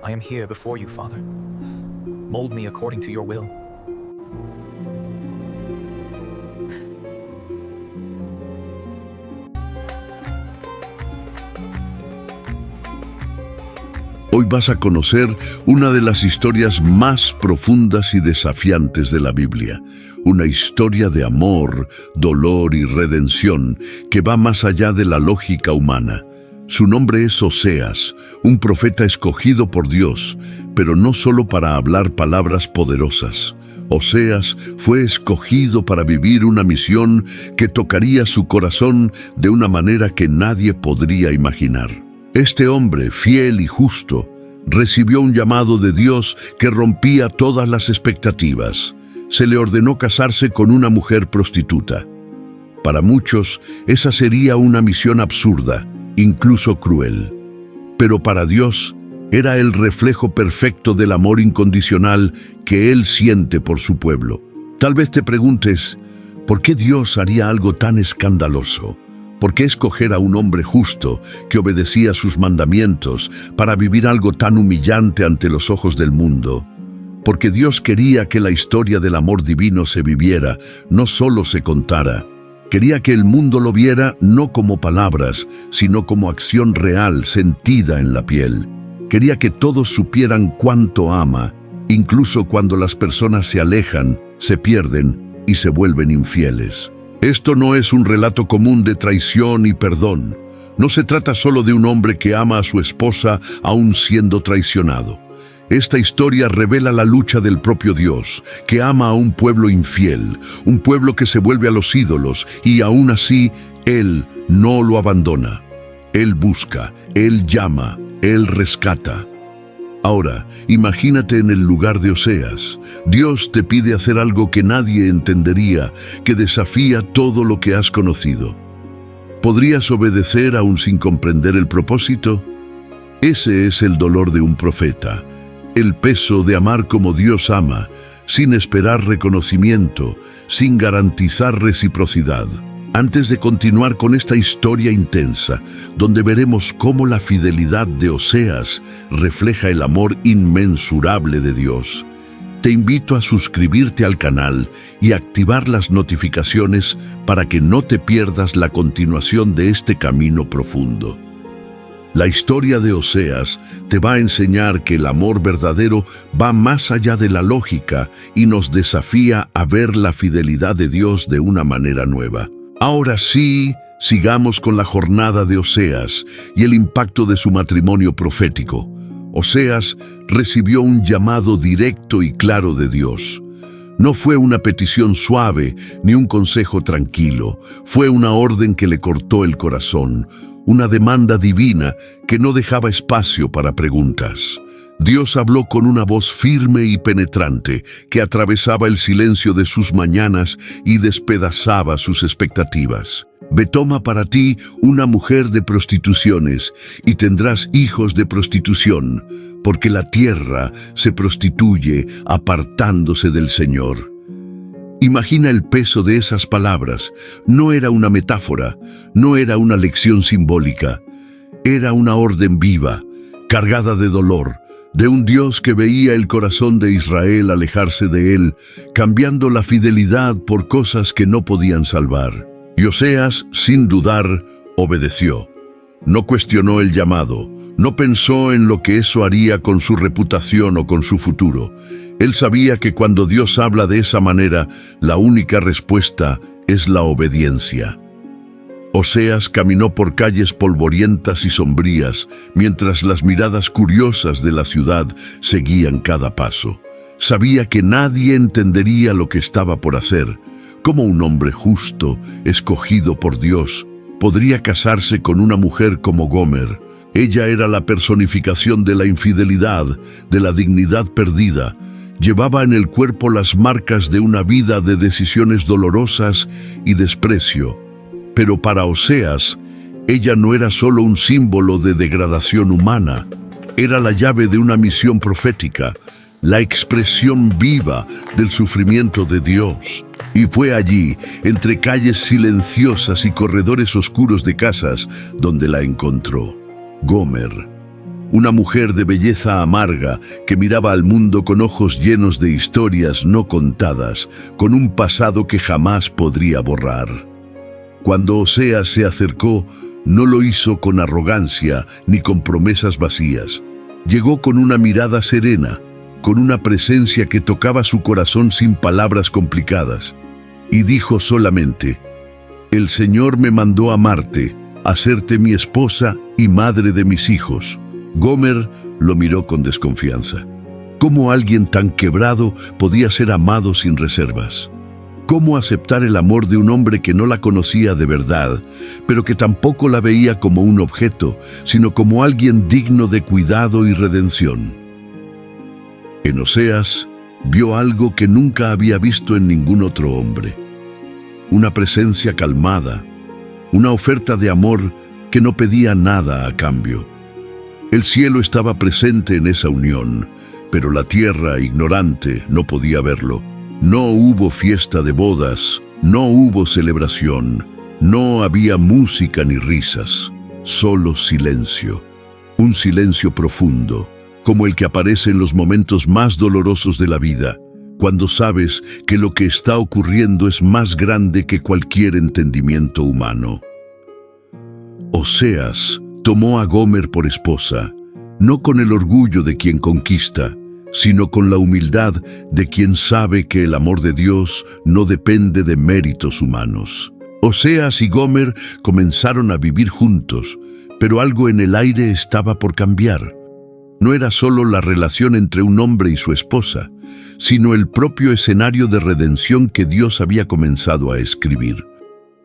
I am here before you, Father. Mold me according to your will. Hoy vas a conocer una de las historias más profundas y desafiantes de la Biblia. Una historia de amor, dolor y redención que va más allá de la lógica humana. Su nombre es Oseas, un profeta escogido por Dios, pero no solo para hablar palabras poderosas. Oseas fue escogido para vivir una misión que tocaría su corazón de una manera que nadie podría imaginar. Este hombre, fiel y justo, recibió un llamado de Dios que rompía todas las expectativas. Se le ordenó casarse con una mujer prostituta. Para muchos, esa sería una misión absurda, incluso cruel. Pero para Dios, era el reflejo perfecto del amor incondicional que Él siente por su pueblo. Tal vez te preguntes, ¿por qué Dios haría algo tan escandaloso? ¿Por qué escoger a un hombre justo que obedecía sus mandamientos para vivir algo tan humillante ante los ojos del mundo? Porque Dios quería que la historia del amor divino se viviera, no solo se contara. Quería que el mundo lo viera no como palabras, sino como acción real, sentida en la piel. Quería que todos supieran cuánto ama, incluso cuando las personas se alejan, se pierden y se vuelven infieles. Esto no es un relato común de traición y perdón. No se trata solo de un hombre que ama a su esposa aún siendo traicionado. Esta historia revela la lucha del propio Dios, que ama a un pueblo infiel, un pueblo que se vuelve a los ídolos, y aún así, Él no lo abandona. Él busca, Él llama, Él rescata. Ahora, imagínate en el lugar de Oseas. Dios te pide hacer algo que nadie entendería, que desafía todo lo que has conocido. ¿Podrías obedecer aún sin comprender el propósito? Ese es el dolor de un profeta, el peso de amar como Dios ama, sin esperar reconocimiento, sin garantizar reciprocidad. Antes de continuar con esta historia intensa, donde veremos cómo la fidelidad de Oseas refleja el amor inmensurable de Dios, te invito a suscribirte al canal y activar las notificaciones para que no te pierdas la continuación de este camino profundo. La historia de Oseas te va a enseñar que el amor verdadero va más allá de la lógica y nos desafía a ver la fidelidad de Dios de una manera nueva. Ahora sí, sigamos con la jornada de Oseas y el impacto de su matrimonio profético. Oseas recibió un llamado directo y claro de Dios. No fue una petición suave ni un consejo tranquilo, fue una orden que le cortó el corazón, una demanda divina que no dejaba espacio para preguntas. Dios habló con una voz firme y penetrante que atravesaba el silencio de sus mañanas y despedazaba sus expectativas. Ve, toma para ti una mujer de prostituciones y tendrás hijos de prostitución, porque la tierra se prostituye apartándose del Señor. Imagina el peso de esas palabras. No era una metáfora, no era una lección simbólica. Era una orden viva, cargada de dolor, de un Dios que veía el corazón de Israel alejarse de él, cambiando la fidelidad por cosas que no podían salvar. Y Oseas, sin dudar, obedeció. No cuestionó el llamado, no pensó en lo que eso haría con su reputación o con su futuro. Él sabía que cuando Dios habla de esa manera, la única respuesta es la obediencia. Oseas caminó por calles polvorientas y sombrías, mientras las miradas curiosas de la ciudad seguían cada paso. Sabía que nadie entendería lo que estaba por hacer. ¿Cómo un hombre justo, escogido por Dios, podría casarse con una mujer como Gomer? Ella era la personificación de la infidelidad, de la dignidad perdida. Llevaba en el cuerpo las marcas de una vida de decisiones dolorosas y desprecio. Pero para Oseas, ella no era solo un símbolo de degradación humana, era la llave de una misión profética, la expresión viva del sufrimiento de Dios. Y fue allí, entre calles silenciosas y corredores oscuros de casas, donde la encontró. Gomer, una mujer de belleza amarga que miraba al mundo con ojos llenos de historias no contadas, con un pasado que jamás podría borrar. Cuando Oseas se acercó, no lo hizo con arrogancia ni con promesas vacías. Llegó con una mirada serena, con una presencia que tocaba su corazón sin palabras complicadas, y dijo solamente: «El Señor me mandó amarte, hacerte mi esposa y madre de mis hijos». Gomer lo miró con desconfianza. ¿Cómo alguien tan quebrado podía ser amado sin reservas? ¿Cómo aceptar el amor de un hombre que no la conocía de verdad, pero que tampoco la veía como un objeto, sino como alguien digno de cuidado y redención? En Oseas vio algo que nunca había visto en ningún otro hombre. Una presencia calmada, una oferta de amor que no pedía nada a cambio. El cielo estaba presente en esa unión, pero la tierra, ignorante, no podía verlo. No hubo fiesta de bodas, no hubo celebración, no había música ni risas, solo silencio. Un silencio profundo, como el que aparece en los momentos más dolorosos de la vida, cuando sabes que lo que está ocurriendo es más grande que cualquier entendimiento humano. Oseas tomó a Gomer por esposa, no con el orgullo de quien conquista, sino con la humildad de quien sabe que el amor de Dios no depende de méritos humanos. Oseas y Gomer comenzaron a vivir juntos, pero algo en el aire estaba por cambiar. No era solo la relación entre un hombre y su esposa, sino el propio escenario de redención que Dios había comenzado a escribir.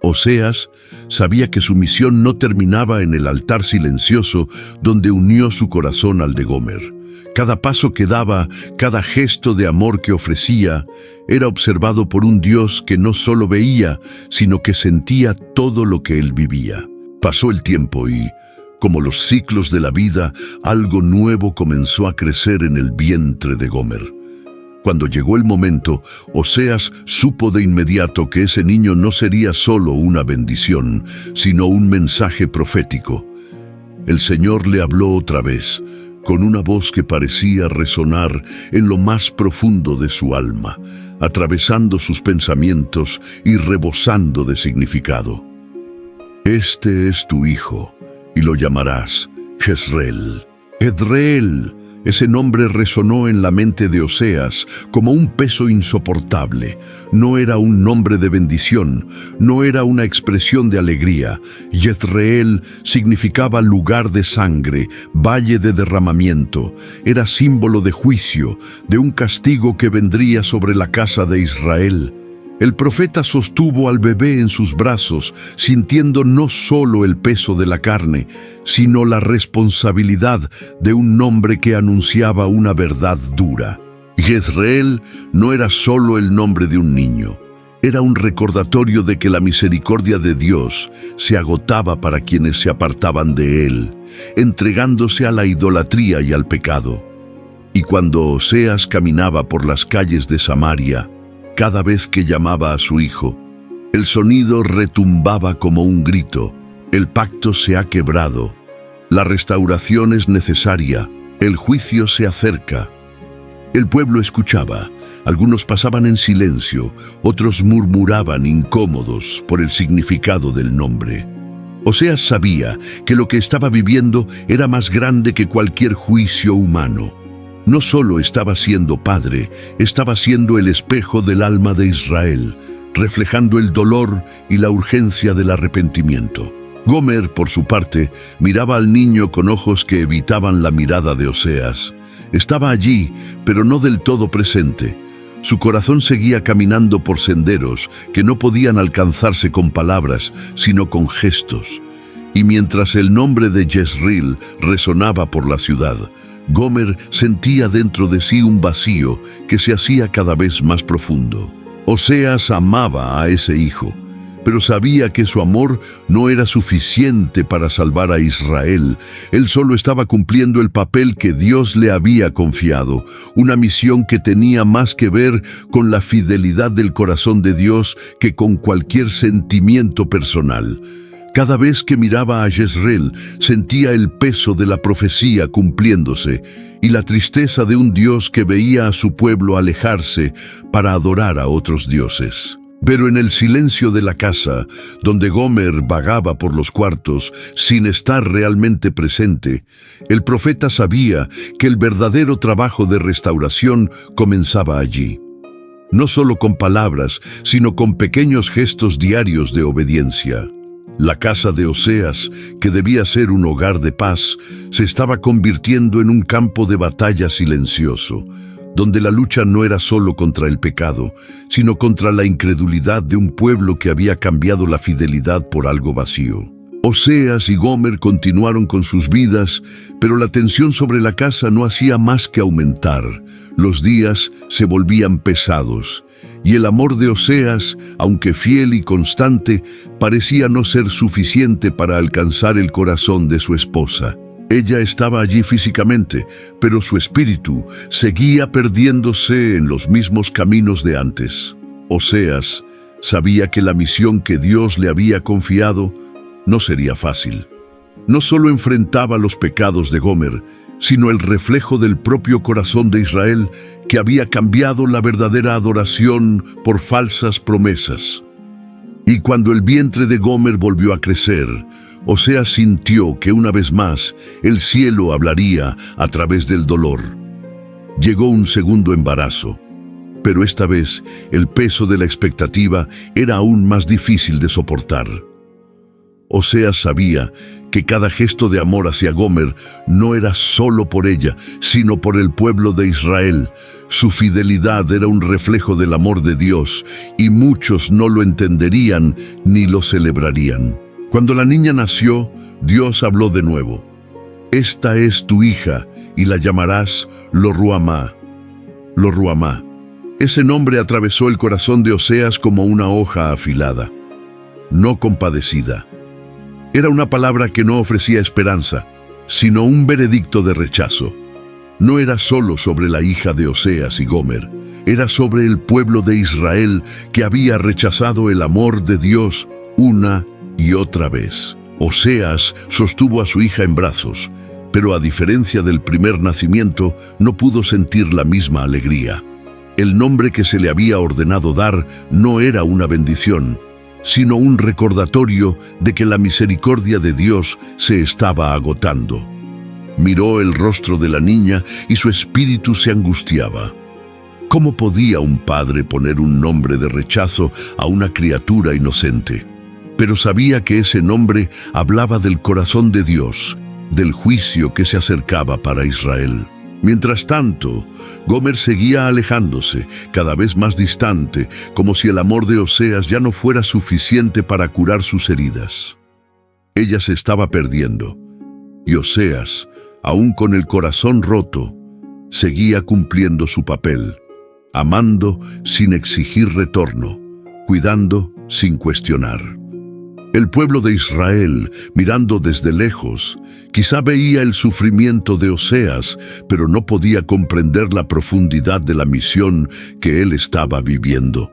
Oseas sabía que su misión no terminaba en el altar silencioso donde unió su corazón al de Gomer. Cada paso que daba, cada gesto de amor que ofrecía, era observado por un Dios que no solo veía, sino que sentía todo lo que él vivía. Pasó el tiempo y, como los ciclos de la vida, algo nuevo comenzó a crecer en el vientre de Gomer. Cuando llegó el momento, Oseas supo de inmediato que ese niño no sería solo una bendición, sino un mensaje profético. El Señor le habló otra vez, con una voz que parecía resonar en lo más profundo de su alma, atravesando sus pensamientos y rebosando de significado. «Este es tu hijo, y lo llamarás Jezreel». Edreel. Ese nombre resonó en la mente de Oseas como un peso insoportable. No era un nombre de bendición, no era una expresión de alegría. Jezreel significaba lugar de sangre, valle de derramamiento. Era símbolo de juicio, de un castigo que vendría sobre la casa de Israel. El profeta sostuvo al bebé en sus brazos, sintiendo no solo el peso de la carne, sino la responsabilidad de un nombre que anunciaba una verdad dura. Jezreel no era solo el nombre de un niño, era un recordatorio de que la misericordia de Dios se agotaba para quienes se apartaban de él, entregándose a la idolatría y al pecado. Y cuando Oseas caminaba por las calles de Samaria, cada vez que llamaba a su hijo, el sonido retumbaba como un grito. El pacto se ha quebrado. La restauración es necesaria. El juicio se acerca. El pueblo escuchaba. Algunos pasaban en silencio, otros murmuraban incómodos por el significado del nombre. Oseas sabía que lo que estaba viviendo era más grande que cualquier juicio humano. No solo estaba siendo padre, estaba siendo el espejo del alma de Israel, reflejando el dolor y la urgencia del arrepentimiento. Gomer, por su parte, miraba al niño con ojos que evitaban la mirada de Oseas. Estaba allí, pero no del todo presente. Su corazón seguía caminando por senderos que no podían alcanzarse con palabras, sino con gestos. Y mientras el nombre de Jezreel resonaba por la ciudad, Gomer sentía dentro de sí un vacío que se hacía cada vez más profundo. Oseas amaba a ese hijo, pero sabía que su amor no era suficiente para salvar a Israel. Él solo estaba cumpliendo el papel que Dios le había confiado, una misión que tenía más que ver con la fidelidad del corazón de Dios que con cualquier sentimiento personal. Cada vez que miraba a Jezreel, sentía el peso de la profecía cumpliéndose y la tristeza de un Dios que veía a su pueblo alejarse para adorar a otros dioses. Pero en el silencio de la casa, donde Gomer vagaba por los cuartos sin estar realmente presente, el profeta sabía que el verdadero trabajo de restauración comenzaba allí. No solo con palabras, sino con pequeños gestos diarios de obediencia. La casa de Oseas, que debía ser un hogar de paz, se estaba convirtiendo en un campo de batalla silencioso, donde la lucha no era solo contra el pecado, sino contra la incredulidad de un pueblo que había cambiado la fidelidad por algo vacío. Oseas y Gomer continuaron con sus vidas, pero la tensión sobre la casa no hacía más que aumentar. Los días se volvían pesados, y el amor de Oseas, aunque fiel y constante, parecía no ser suficiente para alcanzar el corazón de su esposa. Ella estaba allí físicamente, pero su espíritu seguía perdiéndose en los mismos caminos de antes. Oseas sabía que la misión que Dios le había confiado no sería fácil. No solo enfrentaba los pecados de Gomer, sino el reflejo del propio corazón de Israel que había cambiado la verdadera adoración por falsas promesas. Y cuando el vientre de Gomer volvió a crecer, Oseas sintió que una vez más el cielo hablaría a través del dolor. Llegó un segundo embarazo, pero esta vez el peso de la expectativa era aún más difícil de soportar. Oseas sabía que cada gesto de amor hacia Gomer no era solo por ella, sino por el pueblo de Israel. Su fidelidad era un reflejo del amor de Dios, y muchos no lo entenderían ni lo celebrarían. Cuando la niña nació, Dios habló de nuevo. Esta es tu hija, y la llamarás Lo-ruhamá. Lo-ruhamá. Ese nombre atravesó el corazón de Oseas como una hoja afilada, no compadecida. Era una palabra que no ofrecía esperanza, sino un veredicto de rechazo. No era solo sobre la hija de Oseas y Gomer, era sobre el pueblo de Israel que había rechazado el amor de Dios una y otra vez. Oseas sostuvo a su hija en brazos, pero a diferencia del primer nacimiento, no pudo sentir la misma alegría. El nombre que se le había ordenado dar no era una bendición, sino un recordatorio de que la misericordia de Dios se estaba agotando. Miró el rostro de la niña y su espíritu se angustiaba. ¿Cómo podía un padre poner un nombre de rechazo a una criatura inocente? Pero sabía que ese nombre hablaba del corazón de Dios, del juicio que se acercaba para Israel. Mientras tanto, Gomer seguía alejándose, cada vez más distante, como si el amor de Oseas ya no fuera suficiente para curar sus heridas. Ella se estaba perdiendo, y Oseas, aún con el corazón roto, seguía cumpliendo su papel, amando sin exigir retorno, cuidando sin cuestionar. El pueblo de Israel, mirando desde lejos, quizá veía el sufrimiento de Oseas, pero no podía comprender la profundidad de la misión que él estaba viviendo.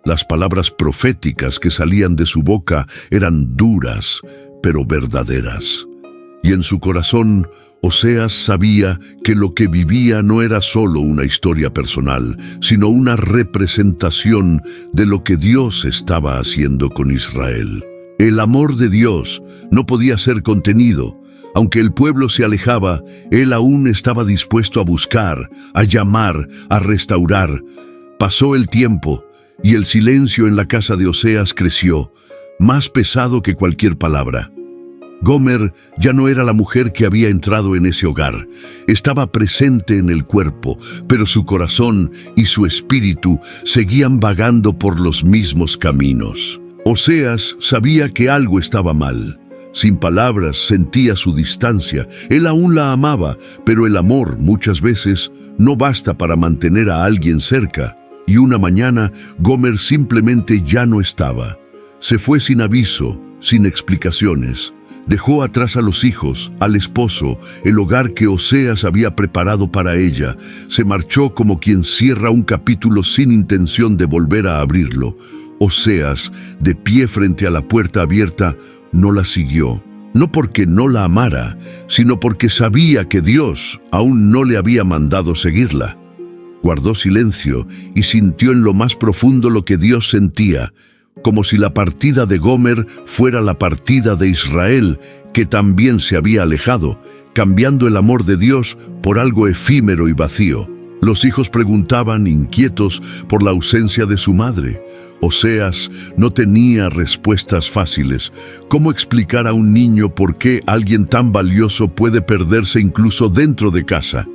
Las palabras proféticas que salían de su boca eran duras, pero verdaderas. Y en su corazón, Oseas sabía que lo que vivía no era solo una historia personal, sino una representación de lo que Dios estaba haciendo con Israel. El amor de Dios no podía ser contenido. Aunque el pueblo se alejaba, él aún estaba dispuesto a buscar, a llamar, a restaurar. Pasó el tiempo, y el silencio en la casa de Oseas creció, más pesado que cualquier palabra. Gomer ya no era la mujer que había entrado en ese hogar. Estaba presente en el cuerpo, pero su corazón y su espíritu seguían vagando por los mismos caminos. Oseas sabía que algo estaba mal. Sin palabras sentía su distancia. Él aún la amaba, pero el amor muchas veces no basta para mantener a alguien cerca. Y una mañana, Gomer simplemente ya no estaba. Se fue sin aviso, sin explicaciones. Dejó atrás a los hijos, al esposo, el hogar que Oseas había preparado para ella. Se marchó como quien cierra un capítulo sin intención de volver a abrirlo. Oseas, de pie frente a la puerta abierta, no la siguió, no porque no la amara, sino porque sabía que Dios aún no le había mandado seguirla. Guardó silencio y sintió en lo más profundo lo que Dios sentía, como si la partida de Gomer fuera la partida de Israel, que también se había alejado, cambiando el amor de Dios por algo efímero y vacío. Los hijos preguntaban, inquietos por la ausencia de su madre. Oseas no tenía respuestas fáciles. ¿Cómo explicar a un niño por qué alguien tan valioso puede perderse incluso dentro de casa?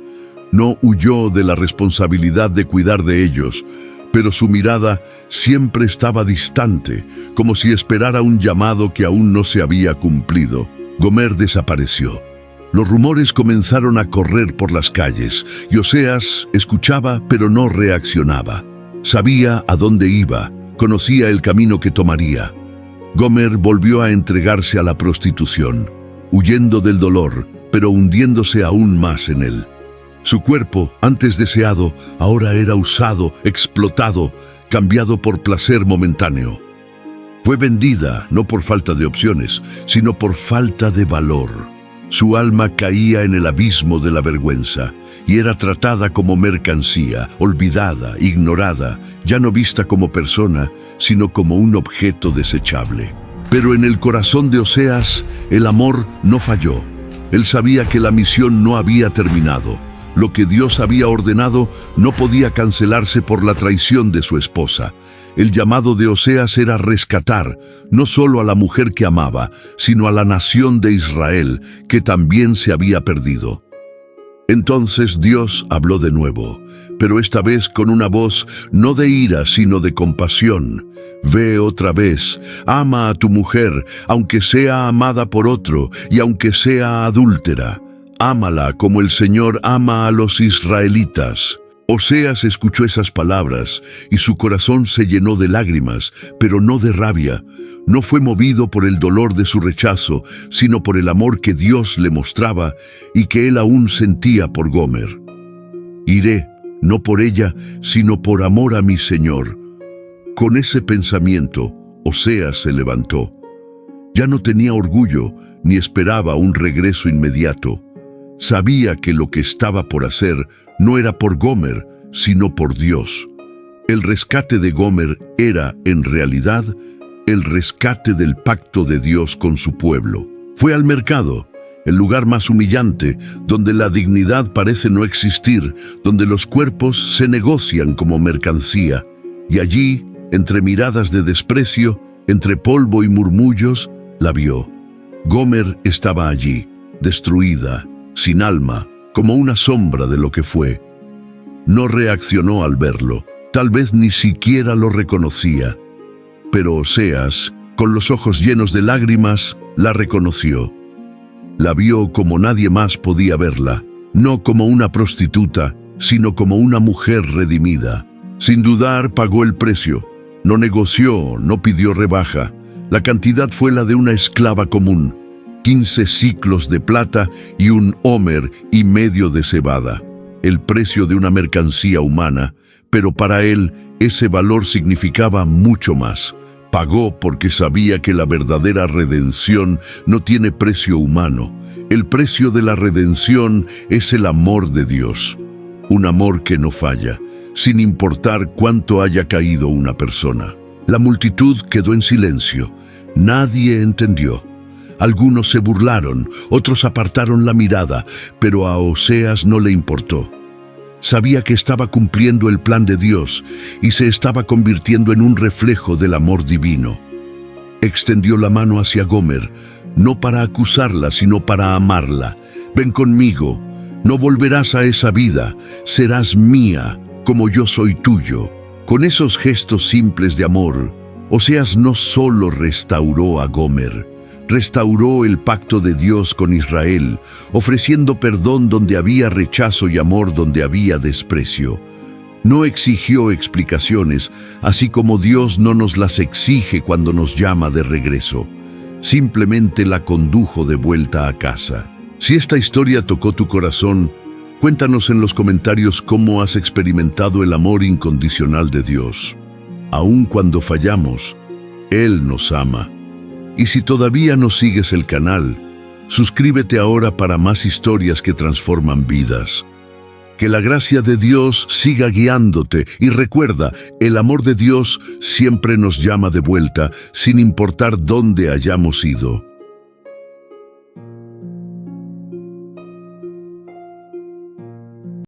No huyó de la responsabilidad de cuidar de ellos, pero su mirada siempre estaba distante, como si esperara un llamado que aún no se había cumplido. Gomer desapareció. Los rumores comenzaron a correr por las calles, y Oseas escuchaba pero no reaccionaba. Sabía a dónde iba, conocía el camino que tomaría. Gomer volvió a entregarse a la prostitución, huyendo del dolor, pero hundiéndose aún más en él. Su cuerpo, antes deseado, ahora era usado, explotado, cambiado por placer momentáneo. Fue vendida no por falta de opciones, sino por falta de valor. Su alma caía en el abismo de la vergüenza y era tratada como mercancía, olvidada, ignorada, ya no vista como persona, sino como un objeto desechable. Pero en el corazón de Oseas, el amor no falló. Él sabía que la misión no había terminado. Lo que Dios había ordenado no podía cancelarse por la traición de su esposa. El llamado de Oseas era rescatar no solo a la mujer que amaba, sino a la nación de Israel, que también se había perdido. Entonces Dios habló de nuevo, pero esta vez con una voz no de ira, sino de compasión. Ve otra vez, ama a tu mujer, aunque sea amada por otro y aunque sea adúltera. Ámala como el Señor ama a los israelitas. Oseas escuchó esas palabras y su corazón se llenó de lágrimas, pero no de rabia. No fue movido por el dolor de su rechazo, sino por el amor que Dios le mostraba y que él aún sentía por Gomer. Iré, no por ella, sino por amor a mi Señor. Con ese pensamiento, Oseas se levantó. Ya no tenía orgullo ni esperaba un regreso inmediato. Sabía que lo que estaba por hacer no era por Gomer, sino por Dios. El rescate de Gomer era, en realidad, el rescate del pacto de Dios con su pueblo. Fue al mercado, el lugar más humillante, donde la dignidad parece no existir, donde los cuerpos se negocian como mercancía, y allí, entre miradas de desprecio, entre polvo y murmullos, la vio. Gomer estaba allí, destruida, sin alma, como una sombra de lo que fue. No reaccionó al verlo, tal vez ni siquiera lo reconocía. Pero Oseas, con los ojos llenos de lágrimas, la reconoció. La vio como nadie más podía verla, no como una prostituta, sino como una mujer redimida. Sin dudar, pagó el precio. No negoció, no pidió rebaja. La cantidad fue la de una esclava común. 15 siclos de plata y un homer y medio de cebada. El precio de una mercancía humana, pero para él ese valor significaba mucho más. Pagó porque sabía que la verdadera redención no tiene precio humano. El precio de la redención es el amor de Dios. Un amor que no falla, sin importar cuánto haya caído una persona. La multitud quedó en silencio. Nadie entendió. Algunos se burlaron, otros apartaron la mirada, pero a Oseas no le importó. Sabía que estaba cumpliendo el plan de Dios y se estaba convirtiendo en un reflejo del amor divino. Extendió la mano hacia Gomer, no para acusarla, sino para amarla. Ven conmigo, no volverás a esa vida, serás mía, como yo soy tuyo. Con esos gestos simples de amor, Oseas no solo restauró a Gomer, restauró el pacto de Dios con Israel, ofreciendo perdón donde había rechazo y amor donde había desprecio. No exigió explicaciones, así como Dios no nos las exige cuando nos llama de regreso. Simplemente la condujo de vuelta a casa. Si esta historia tocó tu corazón, cuéntanos en los comentarios cómo has experimentado el amor incondicional de Dios. Aun cuando fallamos, Él nos ama. Y si todavía no sigues el canal, suscríbete ahora para más historias que transforman vidas. Que la gracia de Dios siga guiándote y recuerda, el amor de Dios siempre nos llama de vuelta, sin importar dónde hayamos ido.